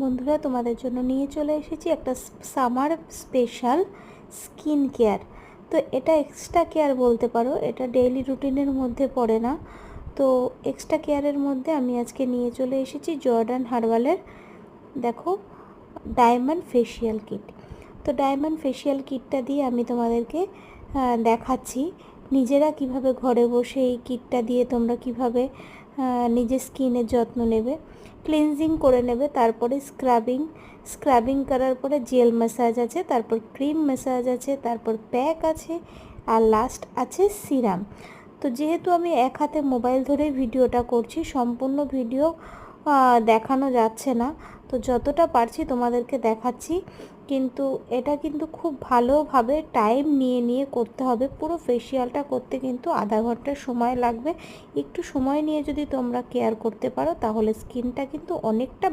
বন্ধুরা, তোমাদের জন্য নিয়ে চলে এসেছি একটা সামার স্পেশাল স্কিন কেয়ার। তো এটা এক্সট্রা কেয়ার বলতে পারো, এটা ডেইলি রুটিনের মধ্যে পড়ে না। তো এক্সট্রা কেয়ারের মধ্যে আমি আজকে নিয়ে চলে এসেছি জর্ডান হার্বালের, দেখো, ডায়মন্ড ফেসিয়াল কিট। তো ডায়মন্ড ফেসিয়াল কিটটা দিয়ে আমি তোমাদেরকে দেখাচ্ছি নিজেরা কিভাবে ঘরে বসে এই কিটটা দিয়ে তোমরা কিভাবে নিজের স্কিনের যত্ন নেবে, ক্লিনজিং করে নেবে, তারপরে স্ক্রাবিং করার পরে জেল ম্যাসাজ আছে, তারপর ক্রিম ম্যাসাজ আছে, তারপর প্যাক আছে, আর লাস্ট আছে সিরাম। তো যেহেতু আমি এক হাতে মোবাইল ধরে ভিডিওটা করছি, সম্পূর্ণ ভিডিও দেখানো যাচ্ছে না, তো যতটা পারছি তোমাদেরকে দেখাচ্ছি। কিন্তু এটা কিন্তু খুব ভালোভাবে টাইম নিয়ে করতে হবে। পুরো ফেসিয়ালটা করতে কিন্তু আধা ঘন্টার সময় লাগবে। একটু সময় নিয়ে যদি তোমরা কেয়ার করতে পারো তাহলে স্কিনটা কিন্তু অনেকটা